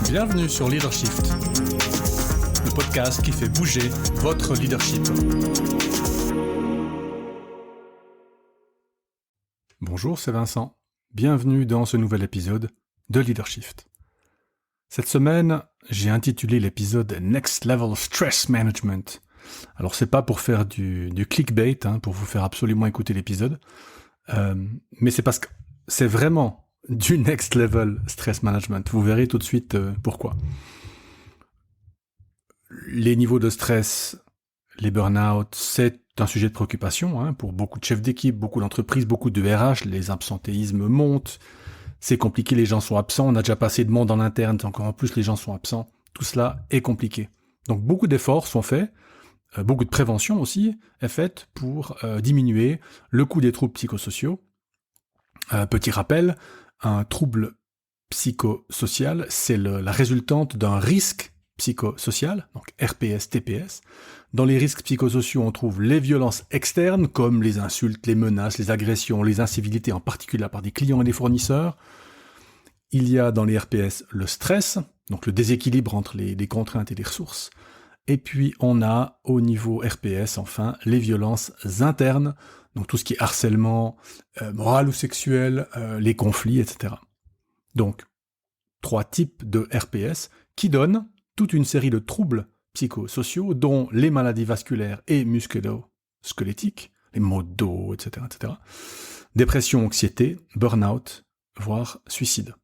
Bienvenue sur Leadershift, le podcast qui fait bouger votre leadership. Bonjour, c'est Vincent. Bienvenue dans ce nouvel épisode de Leadershift. Cette semaine, j'ai intitulé l'épisode Next Level Stress Management. Alors c'est pas pour faire du clickbait, pour vous faire absolument écouter l'épisode, mais c'est parce que c'est vraiment du next level stress management. Vous verrez tout de suite pourquoi. Les niveaux de stress, les burn-out, c'est un sujet de préoccupation pour beaucoup de chefs d'équipe, beaucoup d'entreprises, beaucoup de RH. Les absentéismes montent, c'est compliqué, les gens sont absents, on a déjà pas assez de monde en interne, encore en plus les gens sont absents. Tout cela est compliqué. Donc beaucoup d'efforts sont faits, beaucoup de prévention aussi est faite pour diminuer le coût des troubles psychosociaux. Petit rappel, un trouble psychosocial, c'est la résultante d'un risque psychosocial, donc RPS, TPS. Dans les risques psychosociaux, on trouve les violences externes, comme les insultes, les menaces, les agressions, les incivilités, en particulier de la part des clients et des fournisseurs. Il y a dans les RPS le stress, donc le déséquilibre entre les contraintes et les ressources. Et puis on a au niveau RPS, enfin, les violences internes, donc tout ce qui est harcèlement moral ou sexuel, les conflits, etc. Donc, 3 types de RPS qui donnent toute une série de troubles psychosociaux, dont les maladies vasculaires et musculo-squelettiques, les maux de dos, etc., etc. Dépression, anxiété, burn-out, voire suicide.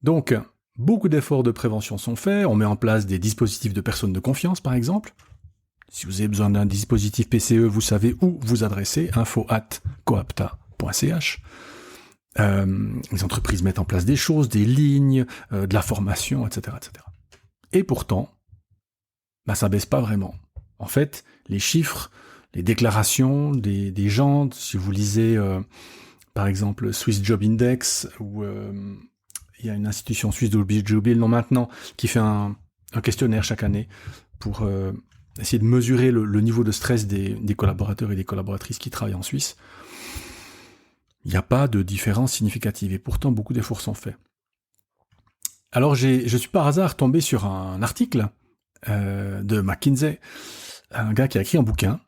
Donc, beaucoup d'efforts de prévention sont faits, on met en place des dispositifs de personnes de confiance, par exemple. Si vous avez besoin d'un dispositif PCE, vous savez où vous adresser, info@coapta.ch. Les entreprises mettent en place des choses, des lignes, de la formation, etc., etc. Et pourtant, ça baisse pas vraiment. En fait, les chiffres, les déclarations des gens, si vous lisez, par exemple, Swiss Job Index, ou il y a une institution suisse, j'ai oublié le nom maintenant, qui fait un questionnaire chaque année pour essayer de mesurer le niveau de stress des collaborateurs et des collaboratrices qui travaillent en Suisse. Il n'y a pas de différence significative, et pourtant beaucoup d'efforts sont faits. Alors je suis par hasard tombé sur un article de McKinsey, un gars qui a écrit un bouquin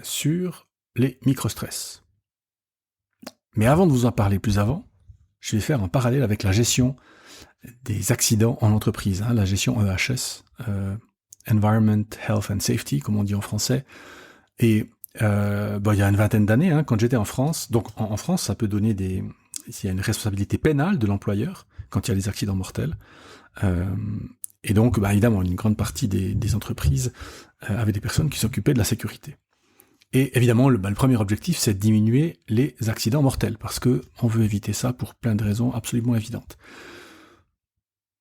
sur les microstress. Mais avant de vous en parler plus avant, je vais faire un parallèle avec la gestion des accidents en entreprise, la gestion EHS, Environment, Health and Safety, comme on dit en français. Et il y a une vingtaine d'années, quand j'étais en France, donc en France, ça peut donner il y a une responsabilité pénale de l'employeur quand il y a des accidents mortels. Et donc, évidemment, une grande partie des entreprises avaient des personnes qui s'occupaient de la sécurité. Et évidemment, le premier objectif, c'est de diminuer les accidents mortels, parce que on veut éviter ça pour plein de raisons absolument évidentes.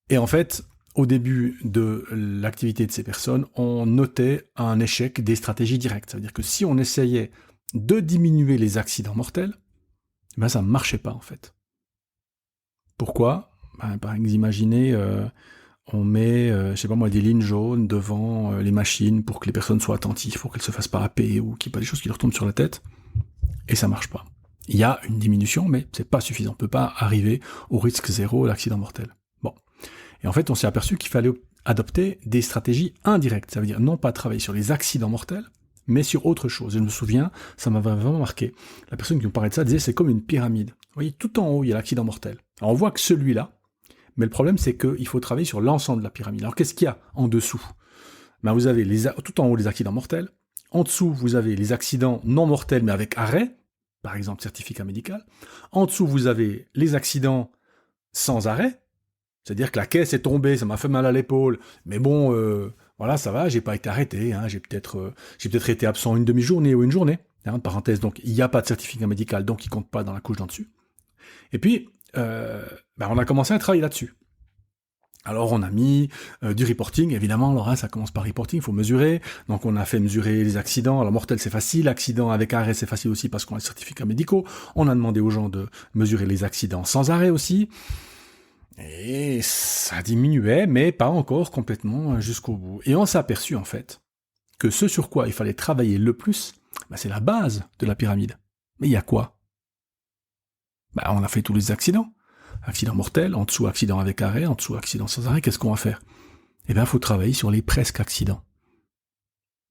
Et en fait, au début de l'activité de ces personnes, on notait un échec des stratégies directes. Ça veut dire que si on essayait de diminuer les accidents mortels, ça ne marchait pas en fait. Pourquoi ? Par exemple, imaginez, on met, des lignes jaunes devant les machines pour que les personnes soient attentives, pour qu'elles se fassent pas happer ou qu'il n'y ait pas des choses qui leur tombent sur la tête, et ça marche pas. Il y a une diminution, mais c'est pas suffisant. On peut pas arriver au risque zéro d'accident mortel. Bon. Et en fait, on s'est aperçu qu'il fallait adopter des stratégies indirectes. Ça veut dire non pas travailler sur les accidents mortels, mais sur autre chose. Je me souviens, ça m'avait vraiment marqué. La personne qui nous parlait de ça disait c'est comme une pyramide. Vous voyez, tout en haut, il y a l'accident mortel. Alors on voit que celui-là, mais le problème c'est qu'il faut travailler sur l'ensemble de la pyramide. Alors qu'est-ce qu'il y a en dessous ? Vous avez tout en haut les accidents mortels. En dessous, vous avez les accidents non mortels mais avec arrêt, par exemple certificat médical. En dessous, vous avez les accidents sans arrêt. C'est-à-dire que la caisse est tombée, ça m'a fait mal à l'épaule, mais bon, ça va, j'ai pas été arrêté, j'ai peut-être été absent une demi-journée ou une journée, parenthèse, donc il n'y a pas de certificat médical, donc il compte pas dans la couche d'en dessus. Et puis, on a commencé à travailler là-dessus. Alors on a mis du reporting, évidemment, alors ça commence par reporting, il faut mesurer, donc on a fait mesurer les accidents, alors mortel c'est facile, accident avec arrêt c'est facile aussi parce qu'on a les certificats médicaux, on a demandé aux gens de mesurer les accidents sans arrêt aussi, et ça diminuait, mais pas encore complètement jusqu'au bout. Et on s'est aperçu, en fait, que ce sur quoi il fallait travailler le plus, c'est la base de la pyramide. Mais il y a quoi ? On a fait tous les accidents. accident mortel, en dessous accident avec arrêt, en dessous accident sans arrêt, qu'est-ce qu'on va faire? Eh bien, il faut travailler sur les presque accidents.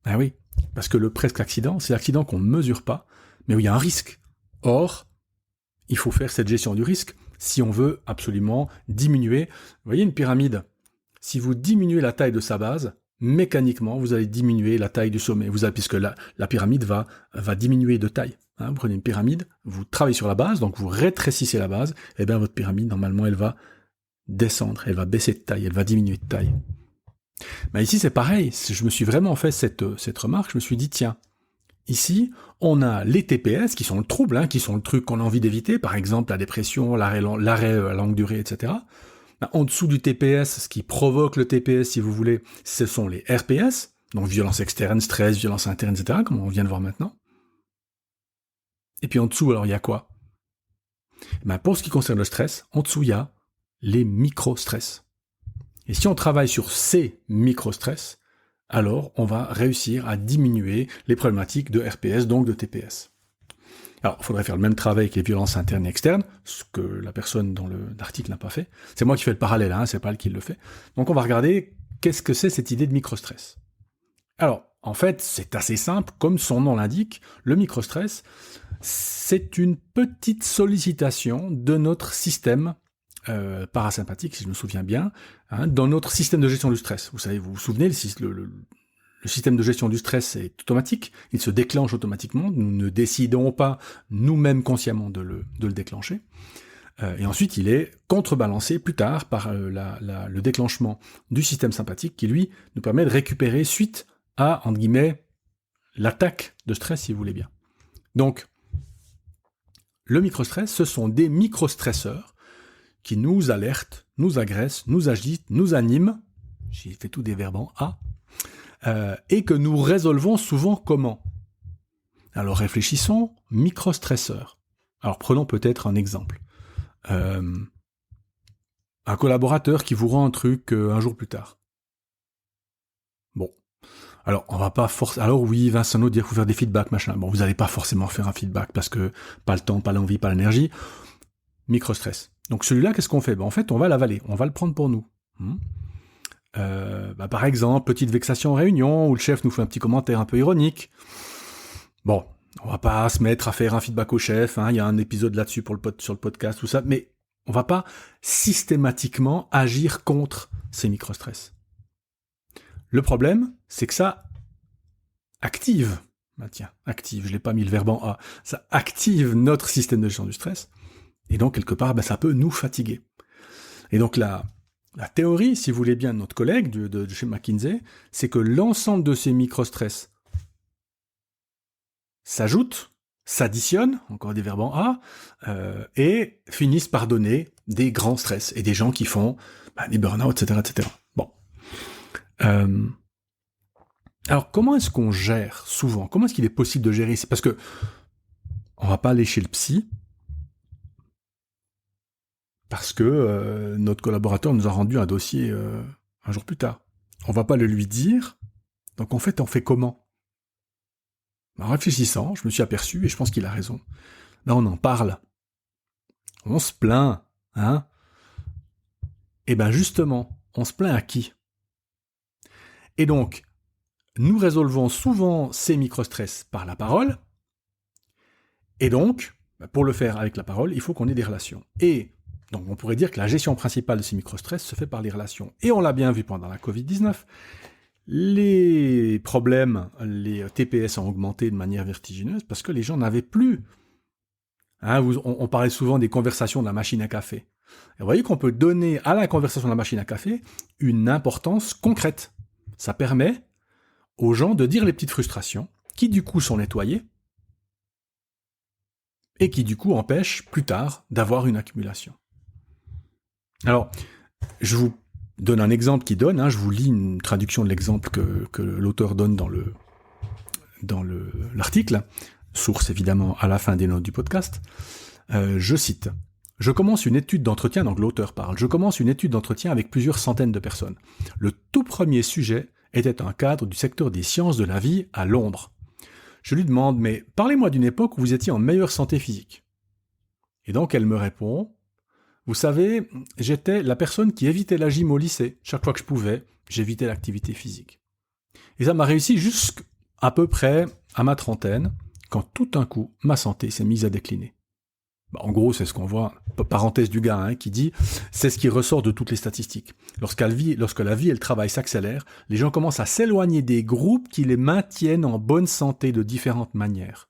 Ah oui, parce que le presque accident, c'est l'accident qu'on ne mesure pas, mais où il y a un risque. Or, il faut faire cette gestion du risque si on veut absolument diminuer. Vous voyez une pyramide, si vous diminuez la taille de sa base, mécaniquement, vous allez diminuer la taille du sommet. Puisque la pyramide va diminuer de taille. Vous prenez une pyramide, vous travaillez sur la base, donc vous rétrécissez la base, et bien votre pyramide, normalement, elle va descendre, elle va baisser de taille, elle va diminuer de taille. Mais ici, c'est pareil. Je me suis vraiment fait cette remarque. Je me suis dit, tiens, ici, on a les TPS qui sont le trouble, qui sont le truc qu'on a envie d'éviter, par exemple la dépression, l'arrêt à longue durée, etc. En dessous du TPS, ce qui provoque le TPS, si vous voulez, ce sont les RPS, donc violence externe, stress, violence interne, etc., comme on vient de voir maintenant. Et puis en dessous, alors, il y a quoi? Pour ce qui concerne le stress, en dessous, il y a les micro-stress. Et si on travaille sur ces micro-stress, alors on va réussir à diminuer les problématiques de RPS, donc de TPS. Alors, il faudrait faire le même travail avec les violences internes et externes, ce que la personne dans l'article n'a pas fait. C'est moi qui fais le parallèle, c'est pas elle qui le fait. Donc on va regarder qu'est-ce que c'est cette idée de micro-stress. Alors, en fait, c'est assez simple, comme son nom l'indique, le micro-stress, c'est une petite sollicitation de notre système parasympathique, si je me souviens bien, dans notre système de gestion du stress. Vous vous souvenez, le système de gestion du stress est automatique, il se déclenche automatiquement, nous ne décidons pas nous-mêmes consciemment de le déclencher, et ensuite il est contrebalancé plus tard par le déclenchement du système sympathique qui lui nous permet de récupérer suite à, entre guillemets, l'attaque de stress, si vous voulez bien. Donc, le microstress, ce sont des microstresseurs qui nous alertent, nous agressent, nous agitent, nous animent, j'ai fait tout des verbes en A, et que nous résolvons souvent comment? Alors réfléchissons, microstresseurs. Alors prenons peut-être un exemple. Un collaborateur qui vous rend un truc un jour plus tard. Bon. Alors, on va pas forcément... Alors oui, Vincent nous dit qu'il faut faire des feedbacks, machin. Bon, vous n'allez pas forcément faire un feedback parce que pas le temps, pas l'envie, pas l'énergie. Microstress. Donc celui-là, qu'est-ce qu'on fait? En fait, on va l'avaler, on va le prendre pour nous. Par exemple, petite vexation en réunion, où le chef nous fait un petit commentaire un peu ironique. Bon, on va pas se mettre à faire un feedback au chef, il y a un épisode là-dessus sur le podcast, tout ça, mais on va pas systématiquement agir contre ces microstress. Le problème, c'est que ça active, active, je l'ai pas mis le verbe en A, ça active notre système de gestion du stress, et donc quelque part, ça peut nous fatiguer. Et donc la théorie, si vous voulez bien, de notre collègue de chez McKinsey, c'est que l'ensemble de ces microstress s'ajoutent, s'additionnent, encore des verbes en A, et finissent par donner des grands stress, et des gens qui font des burn-out, etc., etc. Bon. Alors, comment est-ce qu'on gère souvent? Comment est-ce qu'il est possible de gérer? C'est parce que on va pas aller chez le psy, parce que notre collaborateur nous a rendu un dossier un jour plus tard. On va pas le lui dire, donc en fait, on fait comment? En réfléchissant, je me suis aperçu, et je pense qu'il a raison, là on en parle. On se plaint, Et ben justement, on se plaint à qui? Et donc, nous résolvons souvent ces microstress par la parole, et donc, pour le faire avec la parole, il faut qu'on ait des relations. Et donc on pourrait dire que la gestion principale de ces microstress se fait par les relations. Et on l'a bien vu pendant la Covid-19, les problèmes, les TPS ont augmenté de manière vertigineuse parce que les gens n'avaient plus. On parlait souvent des conversations de la machine à café. Et vous voyez qu'on peut donner à la conversation de la machine à café une importance concrète. Ça permet aux gens de dire les petites frustrations, qui du coup sont nettoyées, et qui du coup empêchent plus tard d'avoir une accumulation. Alors, je vous donne un exemple qui donne, je vous lis une traduction de l'exemple que l'auteur donne dans l'article, source évidemment à la fin des notes du podcast. Je cite. « Je commence une étude d'entretien », donc l'auteur parle, « je commence une étude d'entretien avec plusieurs centaines de personnes. Le tout premier sujet était un cadre du secteur des sciences de la vie à Londres. Je lui demande « Mais parlez-moi d'une époque où vous étiez en meilleure santé physique. » Et donc elle me répond « Vous savez, j'étais la personne qui évitait la gym au lycée. Chaque fois que je pouvais, j'évitais l'activité physique. Et ça m'a réussi jusqu'à peu près à ma trentaine, quand tout d'un coup, ma santé s'est mise à décliner. En gros, c'est ce qu'on voit, parenthèse du gars, qui dit, c'est ce qui ressort de toutes les statistiques. Lorsque la vie et le travail s'accélèrent, les gens commencent à s'éloigner des groupes qui les maintiennent en bonne santé de différentes manières.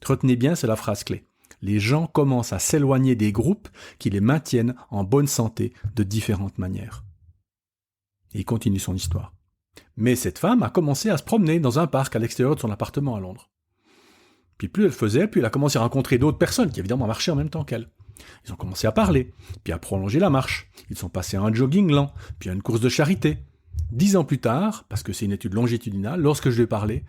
Retenez bien, c'est la phrase clé. Les gens commencent à s'éloigner des groupes qui les maintiennent en bonne santé de différentes manières. Et il continue son histoire. Mais cette femme a commencé à se promener dans un parc à l'extérieur de son appartement à Londres. Puis plus elle faisait, plus elle a commencé à rencontrer d'autres personnes qui évidemment marchaient en même temps qu'elle. Ils ont commencé à parler, puis à prolonger la marche. Ils sont passés à un jogging lent, puis à une course de charité. 10 ans plus tard, parce que c'est une étude longitudinale, lorsque je lui ai parlé,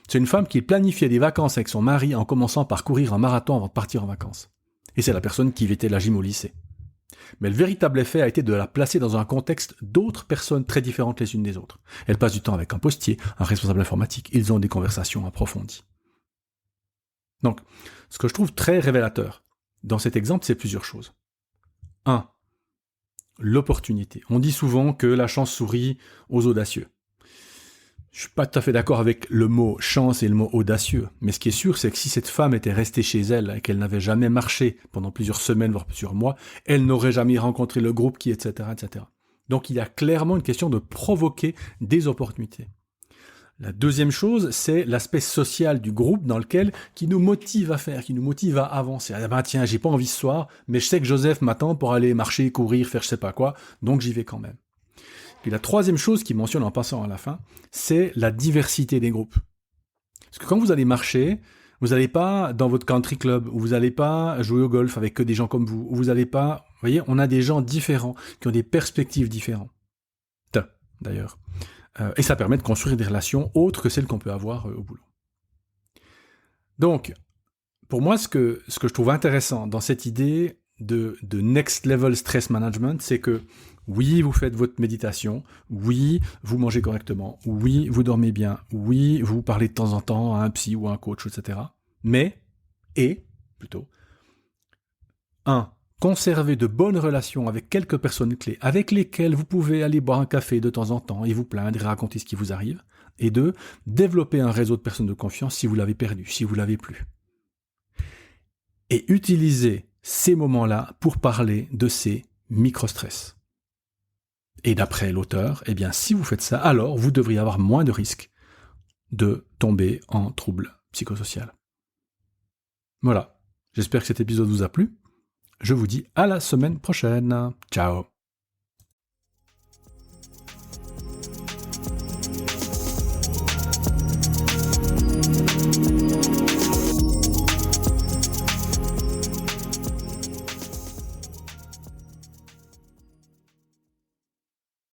c'est une femme qui planifiait des vacances avec son mari en commençant par courir un marathon avant de partir en vacances. Et c'est la personne qui évitait la gym au lycée. Mais le véritable effet a été de la placer dans un contexte d'autres personnes très différentes les unes des autres. Elle passe du temps avec un postier, un responsable informatique. Ils ont des conversations approfondies. Donc, ce que je trouve très révélateur dans cet exemple, c'est plusieurs choses. 1. L'opportunité. On dit souvent que la chance sourit aux audacieux. Je suis pas tout à fait d'accord avec le mot chance et le mot audacieux, mais ce qui est sûr, c'est que si cette femme était restée chez elle et qu'elle n'avait jamais marché pendant plusieurs semaines, voire plusieurs mois, elle n'aurait jamais rencontré le groupe qui, etc., etc. Donc il y a clairement une question de provoquer des opportunités. La deuxième chose, c'est l'aspect social du groupe qui nous motive à faire, qui nous motive à avancer. Ah ben tiens, j'ai pas envie ce soir, mais je sais que Joseph m'attend pour aller marcher, courir, faire je sais pas quoi, donc j'y vais quand même. Puis la troisième chose qu'il mentionne en passant à la fin, c'est la diversité des groupes. Parce que quand vous allez marcher, vous n'allez pas dans votre country club, ou vous n'allez pas jouer au golf avec que des gens comme vous, ou vous n'allez pas... Vous voyez, on a des gens différents, qui ont des perspectives différentes. D'ailleurs. Et ça permet de construire des relations autres que celles qu'on peut avoir au boulot. Donc, pour moi, ce que je trouve intéressant dans cette idée de next level stress management, c'est que oui, vous faites votre méditation, oui, vous mangez correctement, oui, vous dormez bien, oui, vous parlez de temps en temps à un psy ou à un coach, etc. Mais, plutôt, 1. Conservez de bonnes relations avec quelques personnes clés avec lesquelles vous pouvez aller boire un café de temps en temps et vous plaindre et raconter ce qui vous arrive. Et 2. Développer un réseau de personnes de confiance si vous l'avez perdu, si vous l'avez plus. Et utilisez ces moments-là pour parler de ces micro-stress. Et d'après l'auteur, eh bien, si vous faites ça, alors vous devriez avoir moins de risques de tomber en trouble psychosocial. Voilà. J'espère que cet épisode vous a plu. Je vous dis à la semaine prochaine. Ciao.